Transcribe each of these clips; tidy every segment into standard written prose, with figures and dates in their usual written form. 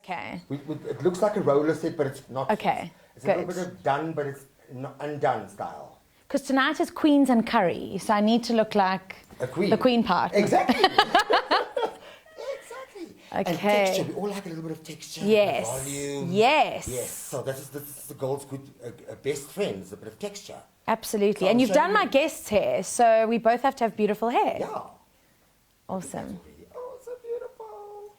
Okay. It looks like a roller set, but it's not. Okay, It's a little bit of done, but it's not undone style. Because tonight is Queens and Curry, so I need to look like A queen. the queen part. Exactly. Okay. And texture, we all like a little bit of texture. Yes. Volume. Yes. Yes. So this is the girl's good best friends, a bit of texture. Absolutely. So And you've done you. my guest's hair, so we both have to have beautiful hair. Yeah. Awesome. Oh, so beautiful.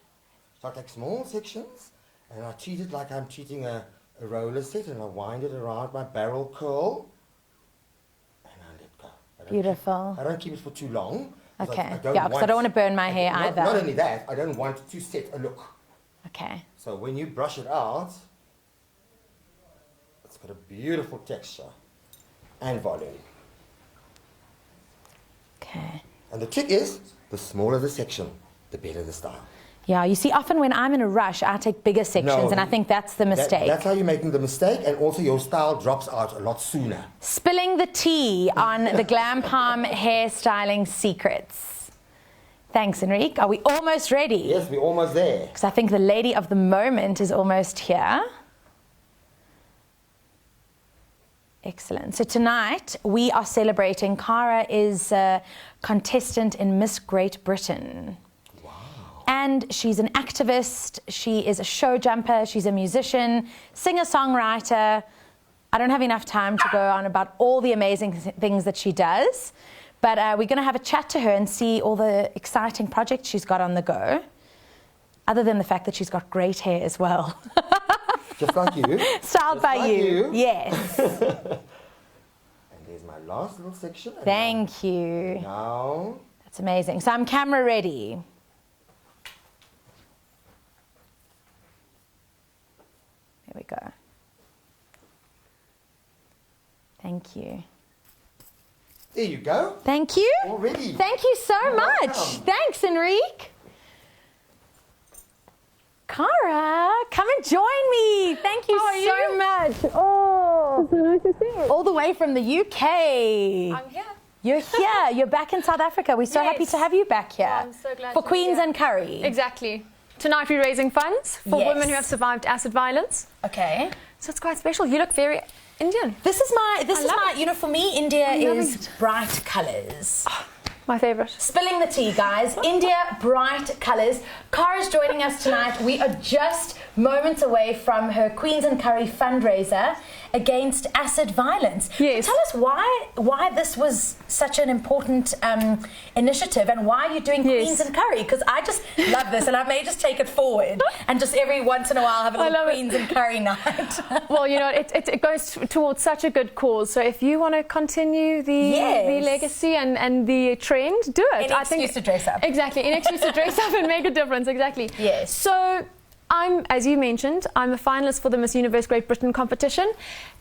So I take small sections and I treat it like I'm treating a roller set, and I wind it around my barrel curl and I let go. Beautiful. I don't keep it for too long. Okay. Because I don't want to burn my hair either. Not only that, I don't want to set a look. Okay. So when you brush it out, it's got a beautiful texture and volume. Okay. And the trick is, the smaller the section, the better the style. Yeah, you see, often when I'm in a rush, I take bigger sections, and I think that's the mistake. That's how you're making the mistake, and also your style drops out a lot sooner. Spilling the tea on the Glam Palm hairstyling secrets. Thanks, Enrique. Are we almost ready? Yes, we're almost there. Because I think the lady of the moment is almost here. Excellent. So tonight we are celebrating. Cara is a contestant in Miss Great Britain. And she's an activist, she is a show jumper, she's a musician, singer-songwriter. I don't have enough time to go on about all the amazing things that she does, but we're going to have a chat to her and see all the exciting projects she's got on the go, other than the fact that she's got great hair as well. Just like you. Styled by like you. Yes. And there's my last little section. Thank you. Now. That's amazing. So I'm camera ready. There we go. Thank you. There you go. Thank you. Already. Thank you so much. Welcome. Thanks, Enrique. Cara, come and join me. Thank you so much. Oh, It's so nice to see you. all the way from the UK. I'm here. You're here. You're back in South Africa. We're so happy Yes. to have you back here. Oh, I'm so glad For to be Queens here. and Curry. Exactly. Tonight we're raising funds for Yes. women who have survived acid violence. Okay. So it's quite special. You look very Indian. This is love my, it. you know, for me, India I'm loving is bright colours. My favorite. Spilling the tea, guys. India, bright colours. Cara's joining us tonight. We are just moments away from her Queens and Curry fundraiser against acid violence. Yes. So tell us why this was such an important initiative, and why you're doing Yes. Queens and Curry, because I just love this, and I may just take it forward and just every once in a while have a little love it. Queens and Curry night. Well, you know, it goes towards such a good cause. So if you want to continue the Yes. legacy and the trend, do it. Any excuse to dress up. Exactly. An excuse to dress up and make a difference. Exactly. Yes. So as you mentioned, I'm a finalist for the Miss Universe Great Britain competition,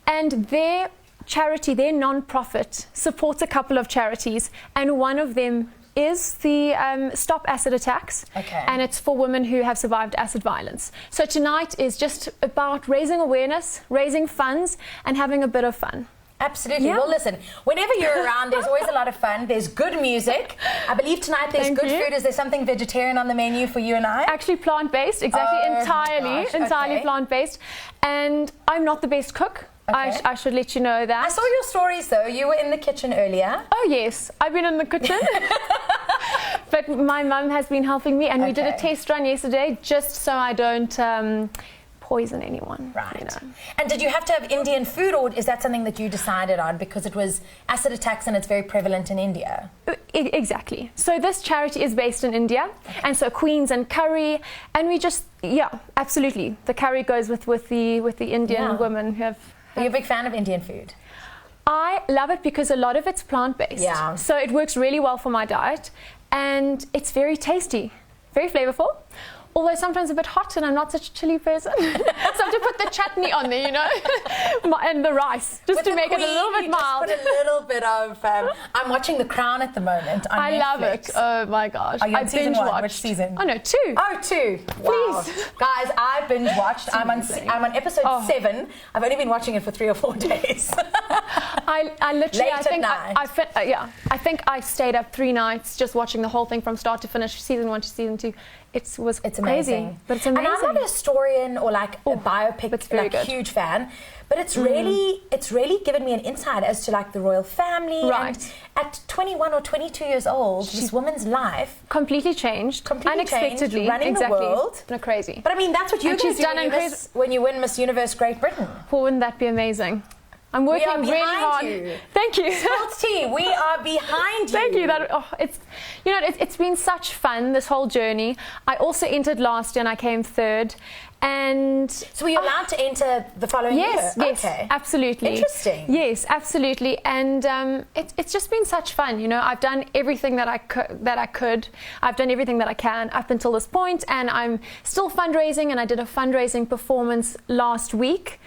and their charity, their non-profit, supports a couple of charities, and one of them is the Stop Acid Attacks. Okay. And it's for women who have survived acid violence. So tonight is just about raising awareness, raising funds, and having a bit of fun. Absolutely. Yeah. Well, listen, whenever you're around, there's always a lot of fun. There's good music. I believe tonight there's Thank good you. food. Is there something vegetarian on the menu for you and I? Actually plant-based, exactly, Oh, entirely gosh, okay. plant-based. And I'm not the best cook. Okay. I should let you know that. I saw your stories, though. You were in the kitchen earlier. Oh yes, I've been in the kitchen. But my mum has been helping me, and we did a Okay. test run yesterday just so I don't poison anyone. Right. You know. And did you have to have Indian food, or is that something that you decided on because it was acid attacks and it's very prevalent in India? Exactly. So this charity is based in India, and so Queens and Curry, and we just absolutely. The curry goes with the Indian Yeah. women who have. Are you a big fan of Indian food? I love it because a lot of it's plant-based. Yeah. So it works really well for my diet, and it's very tasty, very flavorful. Although sometimes a bit hot, and I'm not such a chili person. Sometimes to put the chutney on there, you know, and the rice, just With to the make it a queen, little bit you just mild. put a little bit of. I'm watching The Crown at the moment on I Netflix. love it. Oh my gosh. Are you on I season binge one? watched. Which season? Oh no, 2. Oh, 2. Wow. Please. Guys, I binge watched. I'm on episode 7. I've only been watching it for 3 or 4 days. I literally, Late at night. I think I stayed up 3 nights just watching the whole thing from start to finish, season 1 to season 2. It's amazing. crazy, but it's amazing. And I'm not a historian or like a biopic like huge fan, but it's really given me an insight as to like the royal family. Right. And at 21 or 22 years old, this woman's life completely changed, unexpectedly, changed, running the world. No, crazy. But I mean, that's what you're going to do when you win Miss Universe Great Britain. Well, wouldn't that be amazing? I'm working really hard. You. Thank you. SPILT T, we are behind you. Thank you. It's been such fun, this whole journey. I also entered last year and I came 3rd. And so were you allowed to enter the following year? Yes, okay. Absolutely. Interesting. Yes, absolutely. And it's just been such fun. You know, I've done everything that I could. I've done everything that I can up until this point, and I'm still fundraising. And I did a fundraising performance last week,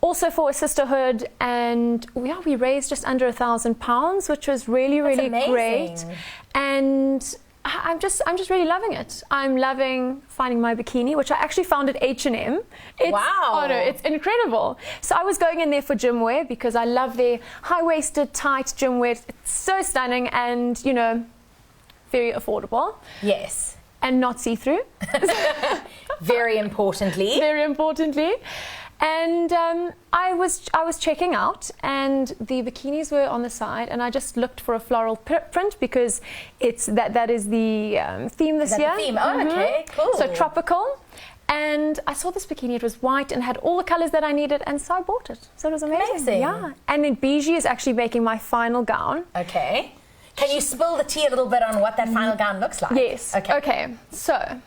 also for a sisterhood, and we raised just under £1,000, which was really great. And I'm just really loving it. I'm loving finding my bikini, which I actually found at H&M. Wow. Oh no, it's incredible. So I was going in there for gym wear because I love their high-waisted, tight gym wear. It's so stunning and, you know, very affordable. Yes. And not see-through. Very importantly. Very importantly. And I was checking out, and the bikinis were on the side, and I just looked for a floral print because that is the theme this year. The theme? Oh, okay, cool. So tropical. And I saw this bikini. It was white and had all the colours that I needed, and so I bought it. So it was amazing. Yeah. And then Bijou is actually making my final gown. Okay. Can you spill the tea a little bit on what that final gown looks like? Yes. Okay. So,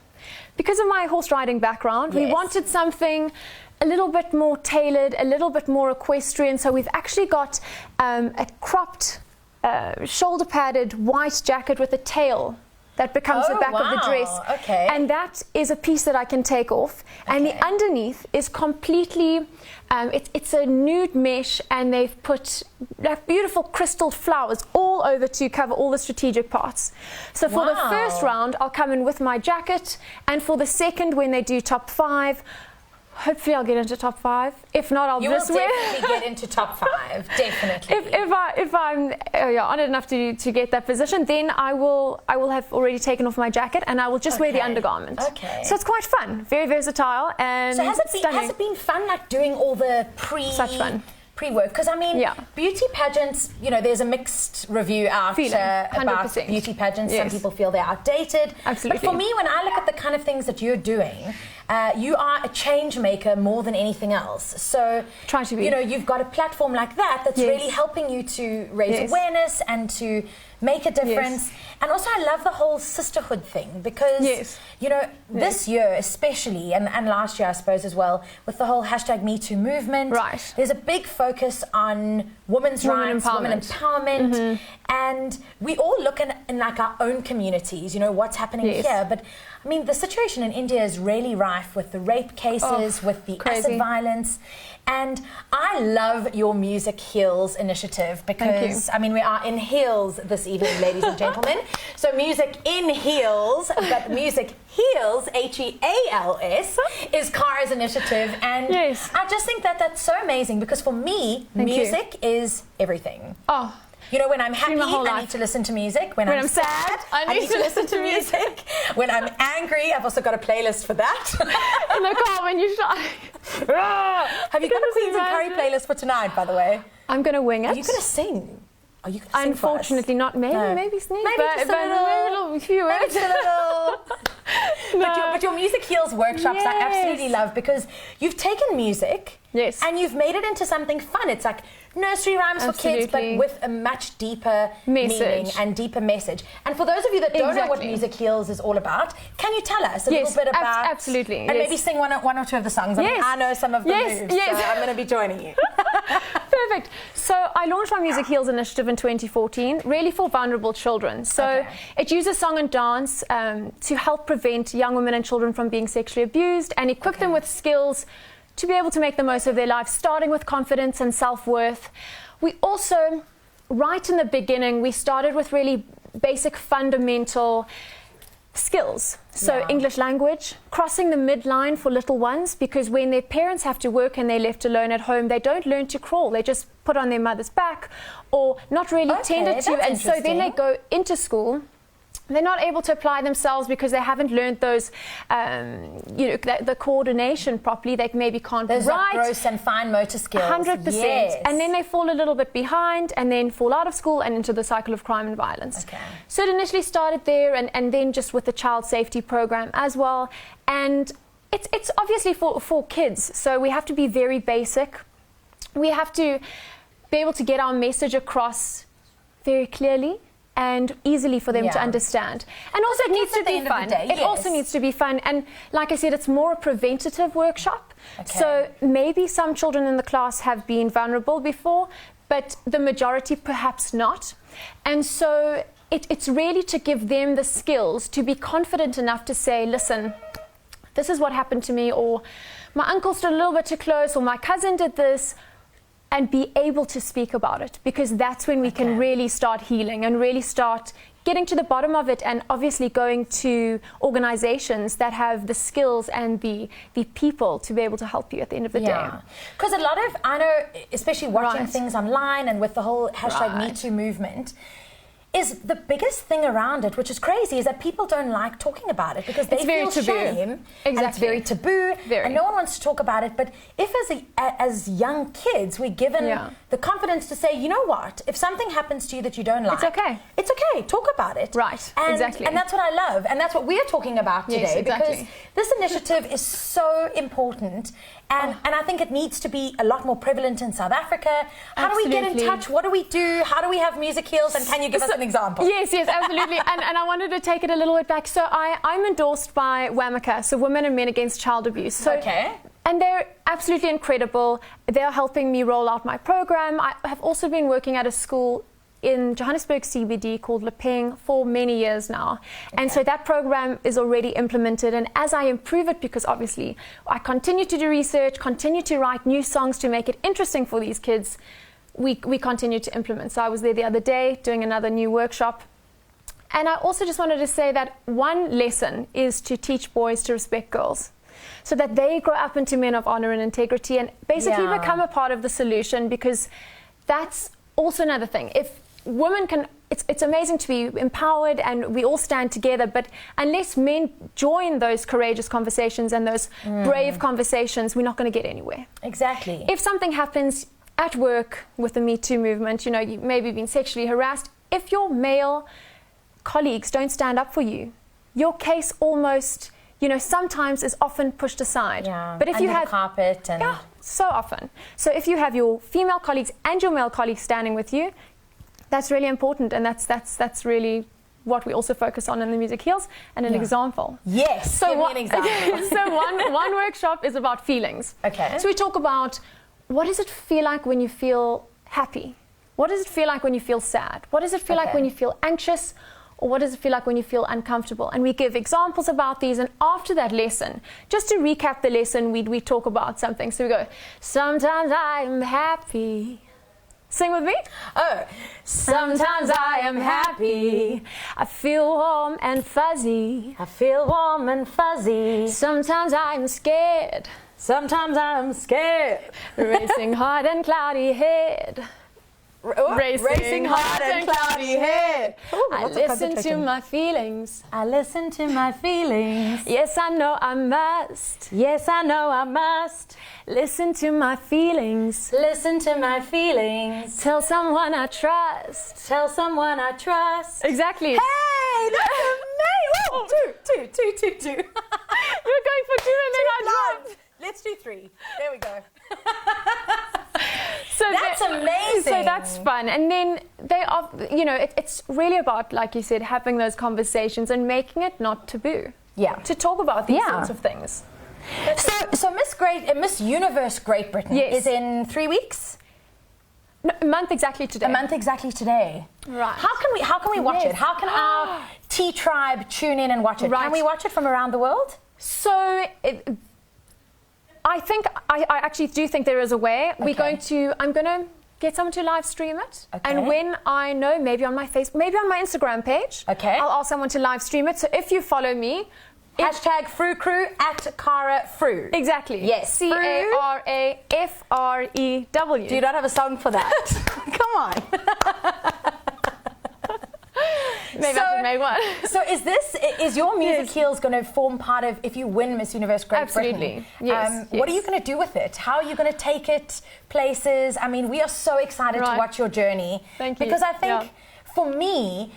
because of my horse riding background, we wanted something a little bit more tailored, a little bit more equestrian. So we've actually got a cropped, shoulder padded white jacket with a tail that becomes the back of the dress. Okay. And that is a piece that I can take off. Okay. And the underneath is completely, it's a nude mesh, and they've put like beautiful crystal flowers all over to cover all the strategic parts. So for the first round, I'll come in with my jacket, and for the second, when they do top 5, hopefully I'll get into top 5. If not, I'll just wear. You will definitely get into top 5, definitely. If I'm honored enough to get that position, then I will have already taken off my jacket, and I will just wear the undergarment. Okay. So it's quite fun, very versatile, and so has it been fun, like doing all the such fun pre-work? Because I mean, beauty pageants, you know, there's a mixed review out about beauty pageants. Some people feel they're outdated. Absolutely. But for me, when I look at the kind of things that you're doing, you are a change maker more than anything else. So, try to be. You know, you've got a platform like that's really helping you to raise awareness and to make a difference. And also I love the whole sisterhood thing because, you know, this year especially, and last year I suppose as well, with the whole #MeToo movement, there's a big focus on women's rights, women empowerment, and we all look in like our own communities, you know, what's happening here. But I mean, the situation in India is really rife with the rape cases, with the acid violence. And I love your Music Heals initiative because, I mean, we are in heels this evening, ladies and gentlemen. So Music in Heels, but Music Heals, HEALS, is Cara's initiative. And I just think that's so amazing because for me, music is everything. Oh. You know, when I'm happy, I need to listen to music. When I'm sad, I need to listen to music. When I'm angry, I've also got a playlist for that. In the car when you shy. Have you got a Queens and Curry playlist for tonight, by the way? I'm going to wing it. Are you going to sing? Are you going to sing Unfortunately not. Maybe sneak. Maybe just a little few words. But your Music Heals workshops I absolutely love because you've taken music and you've made it into something fun. It's like nursery rhymes for kids, but with a much deeper meaning and deeper message. And for those of you that don't know what Music Heals is all about, can you tell us a little bit about? Absolutely. And maybe sing one or two of the songs. I mean, I know some of the moves, so I'm going to be joining you. Perfect. So I launched my Music Heals initiative in 2014, really for vulnerable children. So it uses song and dance to help prevent young women and children from being sexually abused and equip them with skills to be able to make the most of their life, starting with confidence and self-worth. We also, right in the beginning, we started with really basic fundamental skills. So English language, crossing the midline for little ones, because when their parents have to work and they're left alone at home, they don't learn to crawl. They just put on their mother's back or not really tended to. And so then they go into school. They're not able to apply themselves because they haven't learned those, the coordination properly. They maybe can't those write. Those gross and fine motor skills. 100%. Yes. And then they fall a little bit behind and then fall out of school and into the cycle of crime and violence. Okay. So it initially started there and then just with the child safety program as well. And it's obviously for kids. So we have to be very basic. We have to be able to get our message across very clearly and easily for them to understand. And also it needs to be fun. It also needs to be fun. And like I said, it's more a preventative workshop. Okay. So maybe some children in the class have been vulnerable before, but the majority perhaps not. And so it's really to give them the skills to be confident enough to say, listen, this is what happened to me, or my uncle stood a little bit too close, or my cousin did this, and be able to speak about it, because that's when we can really start healing and really start getting to the bottom of it, and obviously going to organizations that have the skills and the people to be able to help you at the end of the day. Because a lot of, I know, especially watching things online and with the whole hashtag Me Too movement, is the biggest thing around it, which is crazy, is that people don't like talking about it because they feel shame. And it's very taboo, and no one wants to talk about it. But if as young kids we're given the confidence to say, you know what, if something happens to you that you don't like, it's okay, talk about it. Right, and that's what I love, and that's what we're talking about today, because this initiative is so important. And I think it needs to be a lot more prevalent in South Africa. How do we get in touch? What do we do? How do we have music heels? And can you give us an example? Yes, absolutely. and I wanted to take it a little bit back. So I'm endorsed by WAMACA, so Women and Men Against Child Abuse. So, and they're absolutely incredible. They're helping me roll out my program. I have also been working at a school in Johannesburg CBD called Lepeng for many years now. And so that program is already implemented, and as I improve it, because obviously I continue to do research, continue to write new songs to make it interesting for these kids, we continue to implement. So I was there the other day doing another new workshop. And I also just wanted to say that one lesson is to teach boys to respect girls, so that they grow up into men of honor and integrity and basically become a part of the solution, because that's also another thing. If women can, it's amazing to be empowered and we all stand together, but unless men join those courageous conversations and those brave conversations, we're not going to get anywhere. Exactly. If something happens at work with the Me Too movement, you maybe been sexually harassed, if your male colleagues don't stand up for you, your case almost, sometimes is often pushed aside. But if you have the carpet and so often. So if you have your female colleagues and your male colleagues standing with you, that's really important, and that's really what we also focus on in the Music Heals, and an example. Yes, so give me an example. So one workshop is about feelings. Okay. So we talk about, what does it feel like when you feel happy? What does it feel like when you feel sad? What does it feel like when you feel anxious? Or what does it feel like when you feel uncomfortable? And we give examples about these, and after that lesson, just to recap the lesson, we talk about something. So we go, sometimes I'm happy. Sing with me. Sometimes I am happy. I feel warm and fuzzy. I feel warm and fuzzy. Sometimes I'm scared. Sometimes I'm scared. Racing heart and cloudy head. Racing heart and cloudy head. I listen to my feelings. I listen to my feelings. Yes, I know I must. Yes, I know I must. Listen to my feelings. Listen to my feelings. Tell someone I trust. Tell someone I trust. Exactly. Hey, that's amazing. Two. You're going for two and then I dropped. Let's do three. There we go. So that's amazing. So that's fun. And then they are, it's really about, like you said, having those conversations and making it not taboo. To talk about these sorts of things. So Miss Universe Great Britain is in 3 weeks? No, a month exactly today. A month exactly today. Right. How can we watch it? How can our T tribe tune in and watch it? Can we watch it from around the world? So I think I actually do think there is a way. Okay. I'm going to get someone to live stream it. Okay. And when I know, maybe on my Facebook, maybe on my Instagram page, Okay. I'll ask someone to live stream it. So if you follow me, Hashtag Frew Crew at Cara Frew. exactly. Yes. CARAFREW. Do you not have a song for that? Come on. Maybe I should make one. So is your music heels going to form part of, if you win Miss Universe Great Absolutely. Britain? Yes, What are yes. you going to do with it? How are you going to take it places? I mean, we are so excited to Right. watch your journey. Thank you. Because I think, for me,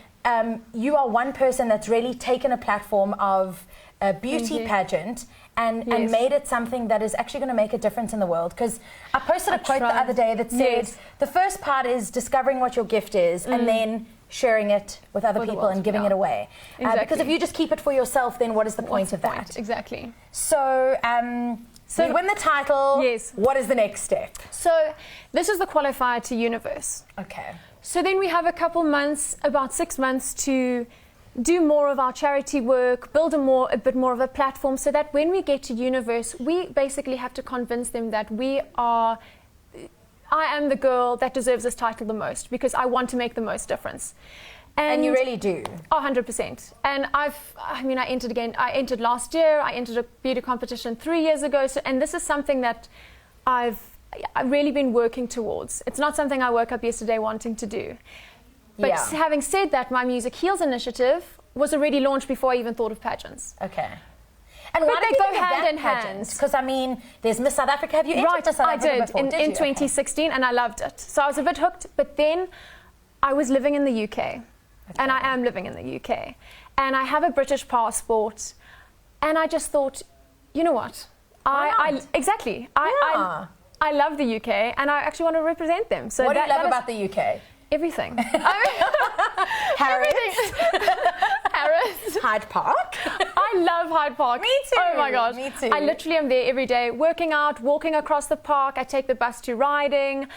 you are one person that's really taken a platform of a beauty pageant and made it something that is actually going to make a difference in the world. Because I posted a quote the other day that said, the first part is discovering what your gift is and then sharing it with other people and giving it away. Because if you just keep it for yourself, then what is the point of that? Exactly. So, so you win the title. Yes. What is the next step? So this is the qualifier to Universe. Okay. So then we have a couple months, about 6 months, to do more of our charity work, build a bit more of a platform, so that when we get to Universe, we basically have to convince them that I am the girl that deserves this title the most, because I want to make the most difference. And you really do. 100%. And I entered again. I entered last year. I entered a beauty competition 3 years ago. And this is something that I've really been working towards. It's not something I woke up yesterday wanting to do. But having said that, my Music Heals initiative was already launched before I even thought of pageants. Okay. And why they go hand in hand. Because, I mean, there's Miss South Africa. Have you entered Miss South Africa before? In 2016, and I loved it. So I was a bit hooked. But then I was living in the UK. And I am living in the UK. And I have a British passport. And I just thought, you know what? Exactly. I love the UK, and I actually want to represent them. So what do you love about the UK? Everything. Harris. Harris. Hyde Park. I love Hyde Park. Me too. Oh my gosh. Me too. I literally am there every day, working out, walking across the park. I take the bus to riding.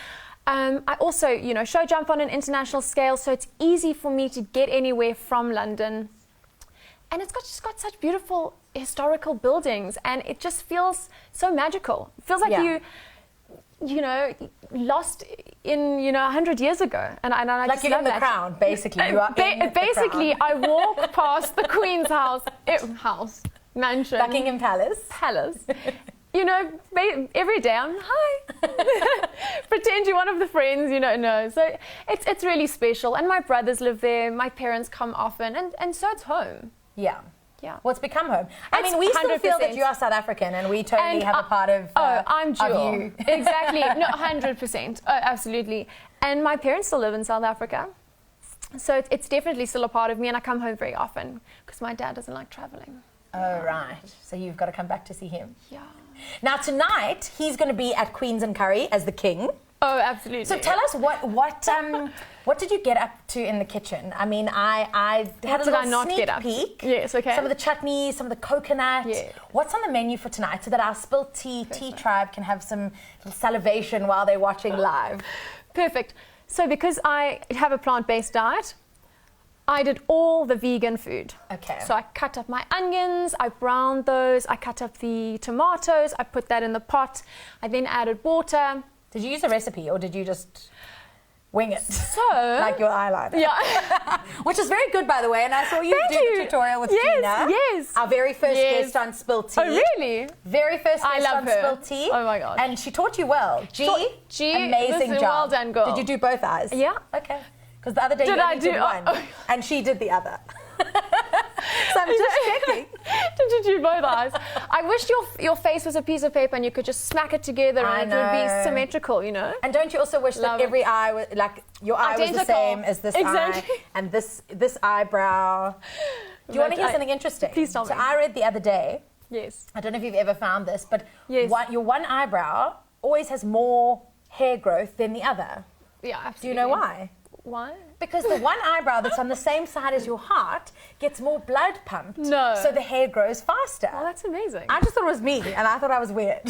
I also, show jump on an international scale, so it's easy for me to get anywhere from London. And it's just got such beautiful historical buildings, and it just feels so magical. It feels like lost in 100 years ago, and I like just you're love in the that. Crown, basically. You are basically, in the Crown. I walk past the Queen's mansion, Buckingham Palace. Every day I'm hi, pretend you're one of the friends, no. So it's really special, and my brothers live there. My parents come often, and so it's home. Yeah. Yeah. Well, it's become home. I mean, we still feel that you are South African, and we totally have a part of I'm dual. of you. Exactly. No, 100%. Absolutely. And my parents still live in South Africa. So it's definitely still a part of me, and I come home very often because my dad doesn't like traveling. Oh, right. So you've got to come back to see him. Yeah. Now, tonight, he's going to be at Queens and Curry as the king. Oh, absolutely. So tell us what did you get up to in the kitchen? I mean, I had a little sneak peek. Yes, okay. Some of the chutneys, some of the coconut. Yeah. What's on the menu for tonight so that our SPILT T tribe can have some salivation while they're watching live? Perfect. So because I have a plant-based diet, I did all the vegan food. Okay. So I cut up my onions, I browned those, I cut up the tomatoes, I put that in the pot, I then added water. Did you use a recipe or did you just wing it? So like your eyeliner. Yeah. Which is very good, by the way, and I saw you do the tutorial with Tina. Yes. Our very first guest on SPILT T. Oh, really? Very first guest on SPILT T. Oh my gosh. And she taught you well. G, amazing job. Well done, girl. Did you do both eyes? Yeah. Okay. Because the other day you only did one, and she did the other. So I'm just checking. Did you do both eyes? I wish your face was a piece of paper and you could just smack it together and it would be symmetrical, And don't you also wish that every eye was like your eye was the same as this eye and this eyebrow? Do you want to hear something interesting? Please tell me. So I read the other day. Yes. I don't know if you've ever found this, but your one eyebrow always has more hair growth than the other. Yeah, absolutely. Do you know why? Why? Because the one eyebrow that's on the same side as your heart gets more blood pumped. No. So the hair grows faster. Oh, that's amazing. I just thought it was me, and I thought I was weird.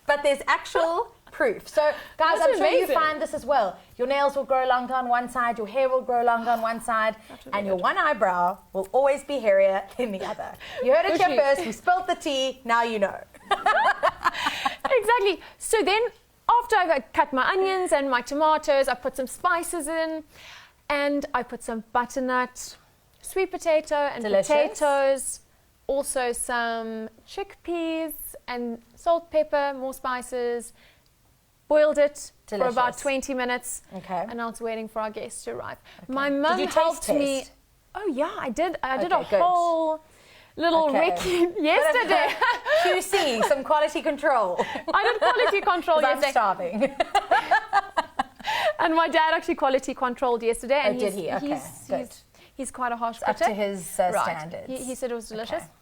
But there's actual proof. So, guys, I'm sure you find this as well. Your nails will grow longer on one side, your hair will grow longer on one side, and your one eyebrow will always be hairier than the other. You heard it here first. We spilled the tea. Now you know. Exactly. So then, after I cut my onions and my tomatoes, I put some spices in, and I put some butternut, sweet potato, and potatoes. Also some chickpeas and salt, pepper, more spices. Boiled it for about 20 minutes. Okay. And I was waiting for our guests to arrive. Okay. My mum helped me. Oh yeah, I did. I did a whole little recce yesterday. QC, some quality control. I did quality control yesterday. I'm starving. And my dad actually quality controlled yesterday. And did he? Okay, good. He's quite a harsh critic. Up to his standards. He said it was delicious. Okay.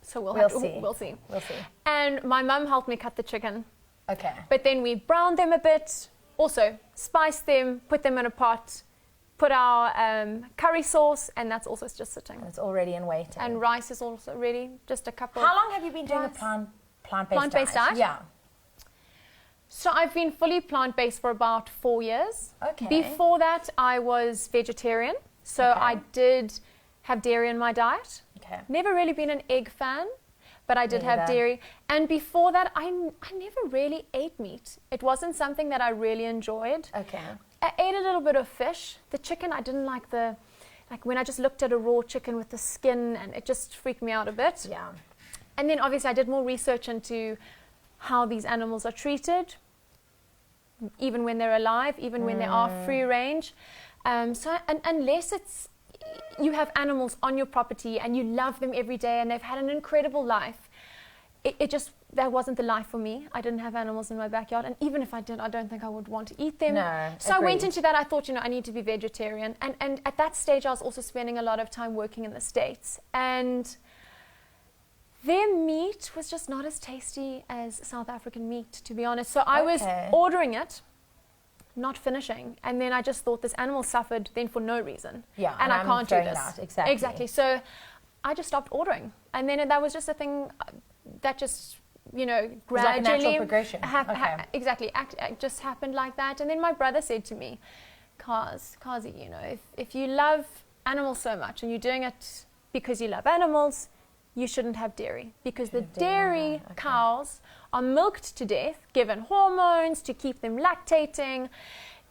So we'll see. We'll see. We'll see. And my mum helped me cut the chicken. Okay. But then we browned them a bit. Also, spiced them, put them in a pot, put our curry sauce, and that's also just sitting. It's already in waiting. And rice is also ready. Just a couple. How long have you been doing a plant-based diet? Yeah. So I've been fully plant-based for about 4 years. Okay. Before that, I was vegetarian. So I did have dairy in my diet. Okay. Never really been an egg fan, but I did have dairy. And before that, I never really ate meat. It wasn't something that I really enjoyed. Okay. I ate a little bit of fish. The chicken, I didn't like when I just looked at a raw chicken with the skin, and it just freaked me out a bit. Yeah. And then obviously I did more research into how these animals are treated, even when they're alive, even when they are free range. Unless you have animals on your property and you love them every day and they've had an incredible life, that wasn't the life for me. I didn't have animals in my backyard, and even if I did, I don't think I would want to eat them. No, so I went into that. I thought, I need to be vegetarian, and at that stage I was also spending a lot of time working in the States, and their meat was just not as tasty as South African meat, to be honest. So I was ordering it, not finishing, and then I just thought this animal suffered then for no reason. Yeah, and I can't do this. Exactly. So I just stopped ordering, and then that was just a thing that just gradually like a natural progression. Exactly, just happened like that. And then my brother said to me, Kazi, if you love animals so much and you're doing it because you love animals, you shouldn't have dairy, because the dairy cows are milked to death, given hormones to keep them lactating.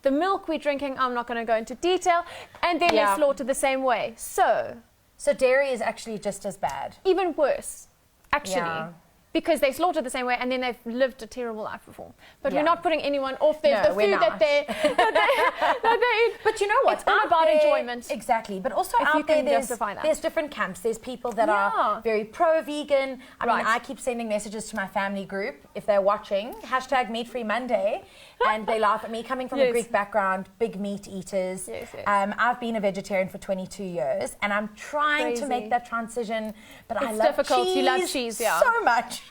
The milk we're drinking, I'm not going to go into detail, and then they're slaughtered the same way. So dairy is actually just as bad. Even worse, actually. Because they slaughtered the same way, and then they've lived a terrible life before. But we're not putting anyone off the food that they eat. But you know what? It's all about enjoyment. Exactly. But also if out there, there's different camps. There's people that are very pro-vegan. I mean, I keep sending messages to my family group, if they're watching, #MeatFreeMonday, and they laugh at me, coming from a Greek background, big meat eaters. I've been a vegetarian for 22 years, and I'm trying to make that transition, but I love difficult. cheese. You love cheese, so much.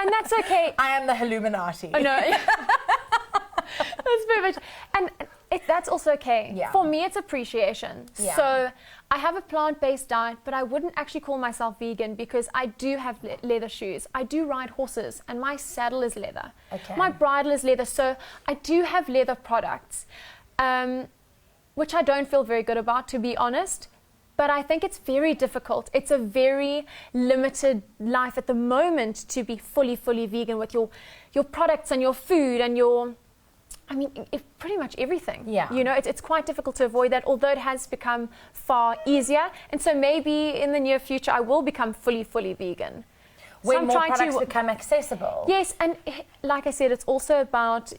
And that's okay. I am the Illuminati. Oh, no. That's perfect. And that's also okay. Yeah. For me, it's appreciation. Yeah. So I have a plant-based diet, but I wouldn't actually call myself vegan because I do have leather shoes. I do ride horses, and my saddle is leather. Okay. My bridle is leather. So I do have leather products, which I don't feel very good about, to be honest. But I think it's very difficult. It's a very limited life at the moment to be fully vegan with your products and your food and pretty much everything. Yeah. It's quite difficult to avoid that, although it has become far easier. And so maybe in the near future I will become fully vegan. When more products become accessible. Yes, and like I said, it's also about,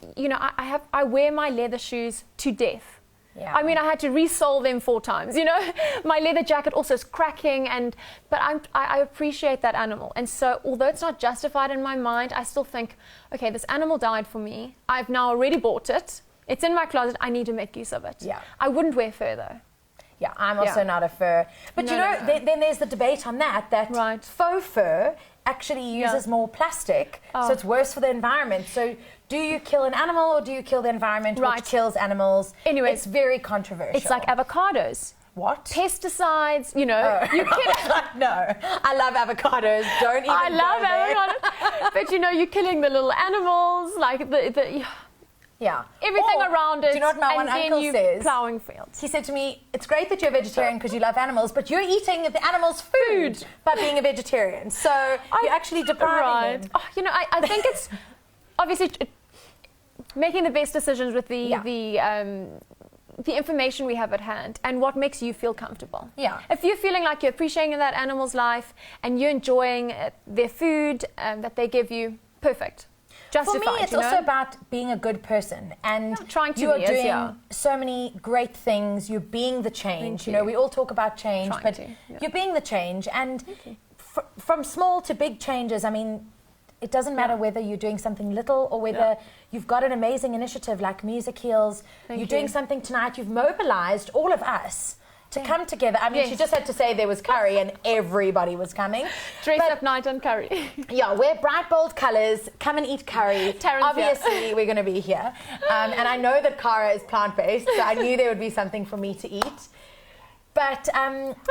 I wear my leather shoes to death. Yeah. I mean, I had to resole them 4 times, My leather jacket also is cracking, but I appreciate that animal. And so, although it's not justified in my mind, I still think, okay, this animal died for me. I've now already bought it. It's in my closet. I need to make use of it. Yeah. I wouldn't wear fur, though. Yeah, I'm also not a fur. But then there's the debate on that faux fur actually uses more plastic, so it's worse for the environment. So do you kill an animal or do you kill the environment, which kills animals? Anyway, it's very controversial. It's like avocados. What? Pesticides, you kill. No, I love avocados. Don't even I love avocados. But you're killing the little animals, like everything around it. Do you know what my one uncle says? Plowing fields. He said to me, it's great that you're a vegetarian because you love animals, but you're eating the animals' food by being a vegetarian. So you're actually depriving them. I think obviously making the best decisions with the information we have at hand and what makes you feel comfortable. Yeah. If you're feeling like you're appreciating that animal's life and you're enjoying their food that they give you, perfect. Justified, For me, it's also about being a good person, and trying to you are be, doing so many great things. You're being the change. You know, we all talk about change, but you're being the change. And from small to big changes, I mean, it doesn't matter whether you're doing something little or whether you've got an amazing initiative like Music Heals. You're doing something tonight. You've mobilized all of us to come together. I mean, she just had to say there was curry and everybody was coming. Dress up night on curry. Yeah, wear bright, bold colours. Come and eat curry. Taryn's Obviously, we're going to be here. And I know that Cara is plant-based, so I knew there would be something for me to eat. But,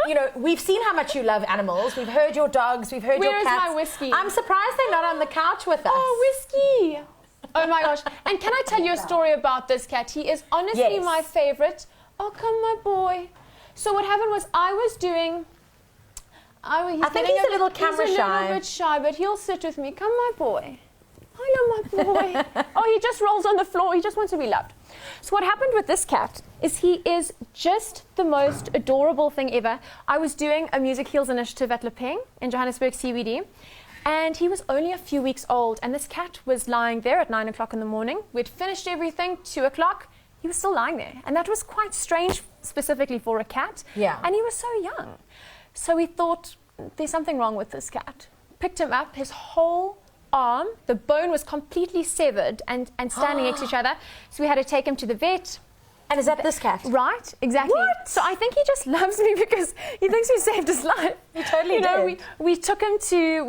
you know, we've seen how much you love animals. We've heard your dogs. We've heard your cats. Where is my whiskey? I'm surprised they're not on the couch with us. Oh, whiskey. Oh, my gosh. And can I tell you a story about this cat? He is honestly my favorite. Oh, come, my boy. So what happened was I think he's a little camera shy. He's a shy. little bit shy, but he'll sit with me. Come, my boy. Hello, my boy. Oh, he just rolls on the floor. He just wants to be loved. So what happened with this cat is he is just the most adorable thing ever. I was doing a Music Heals initiative at Lepeng in Johannesburg CBD, and he was only a few weeks old, and this cat was lying there at 9 o'clock in the morning. We'd finished everything, 2 o'clock. He was still lying there, and that was quite strange, specifically for a cat. Yeah. And he was so young. So we thought, there's something wrong with this cat. Picked him up, his whole arm, the bone was completely severed and standing next to each other. So we had to take him to the vet. And is that this cat? Right, exactly. What? So I think he just loves me because he thinks we saved his life. He totally did. We took him to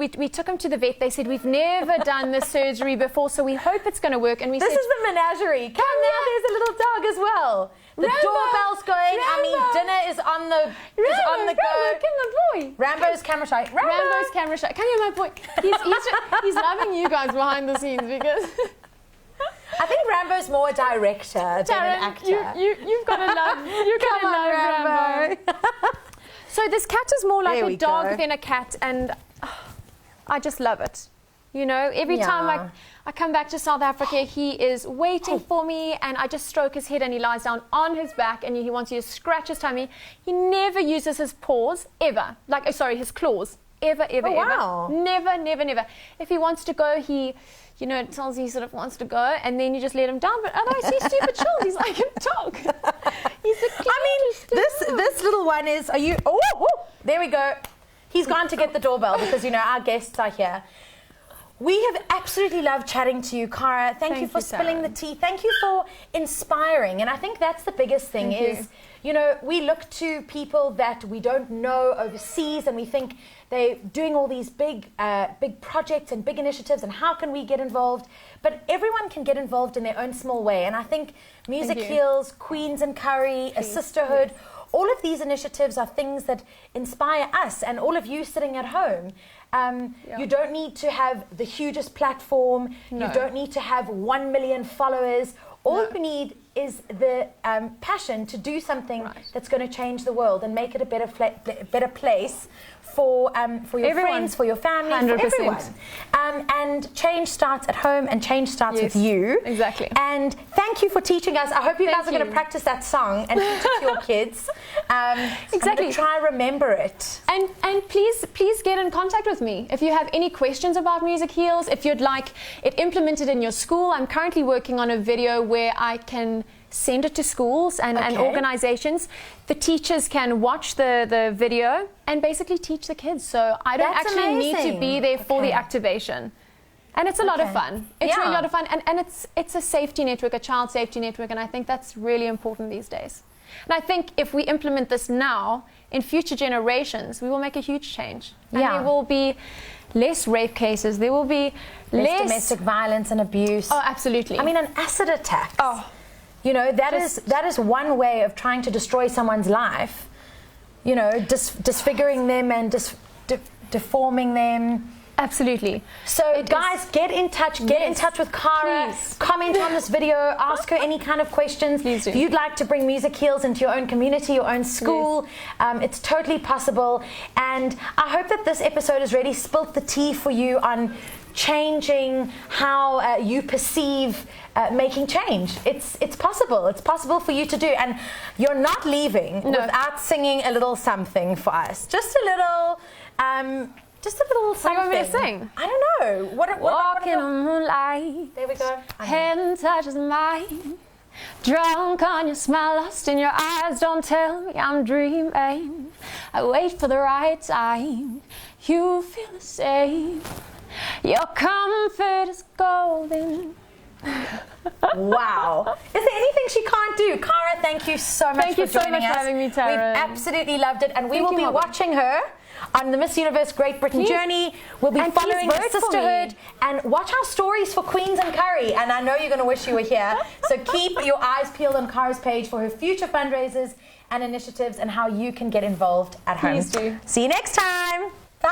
the vet. They said we've never done this surgery before, so we hope it's going to work. And we This said, is the menagerie. Come now, there's a little dog as well. The Rambo, doorbell's going. Rambo. I mean, dinner is on the go. Rambo, come on, boy. Rambo's camera shy. Rambo's camera shy. Come here, my boy. He's loving you guys behind the scenes because I think Rambo's more a director than an actor. You've got to love. You've got to love Rambo. So this cat is more like a dog than a cat, and I just love it. You know, every time I come back to South Africa, he is waiting for me, and I just stroke his head and he lies down on his back and he wants you to scratch his tummy. He never uses his paws, ever. His claws. Ever. Wow. Never. If he wants to go, he, you know, tells he sort of wants to go, and then you just let him down. But otherwise, he's super chill. He's like a dog. He's this little one is, there we go. He's gone to get the doorbell because, you know, our guests are here. We have absolutely loved chatting to you, Cara. Thank you for spilling the tea. Thank you for inspiring. And I think that's the biggest thing you know, we look to people that we don't know overseas and we think they're doing all these big projects and big initiatives and how can we get involved? But everyone can get involved in their own small way. And I think Music Heals, Queens and Curry, a sisterhood, all of these initiatives are things that inspire us and all of you sitting at home. You don't need to have the hugest platform. No. You don't need to have 1 million followers. All you need is the passion to do something that's going to change the world and make it a better place for your friends, for your family, 100%. For everyone. And change starts at home, and change starts with you. Exactly. And thank you for teaching us. I hope you guys are going to practice that song and teach it to your kids. Exactly. I'm going to try and remember it. And please get in contact with me if you have any questions about Music Heals. If you'd like it implemented in your school, I'm currently working on a video where I can send it to schools and organizations. The teachers can watch the video and basically teach the kids. So I don't actually need to be there for the activation. And it's a lot of fun. It's really a lot of fun. And it's a safety network, a child safety network. And I think that's really important these days. And I think if we implement this now, in future generations, we will make a huge change. And there will be less rape cases. There will be less domestic violence and abuse. Oh, absolutely. I mean, an acid attack. Oh. You know, that is one way of trying to destroy someone's life. You know, disfiguring them and deforming them. Absolutely. So, guys, get in touch. Get in touch with Cara. Please. Comment on this video. Ask her any kind of questions. Please do. If you'd like to bring Music Heals into your own community, your own school, it's totally possible. And I hope that this episode has really spilt the tea for you on changing how you perceive making change. It's possible. It's possible for you to do. And you're not leaving without singing a little something for us. Just a little something. You want me to sing? I don't know. Walk in the moonlight. There we go. Hand touches mine. Drunk on your smile, lost in your eyes. Don't tell me I'm dreaming. I wait for the right time. You feel the same. Your comfort is golden. Wow. Is there anything she can't do? Cara, thank you so much for joining us. Thank you so much for having me, Taryn. We've absolutely loved it, and we will be Thank you, watching her on the Miss Universe Great Britain journey. We'll be following her sisterhood and watch our stories for Queens and Curry. And I know you're going to wish you were here. So keep your eyes peeled on Cara's page for her future fundraisers and initiatives and how you can get involved at home. Please do. See you next time. Bye.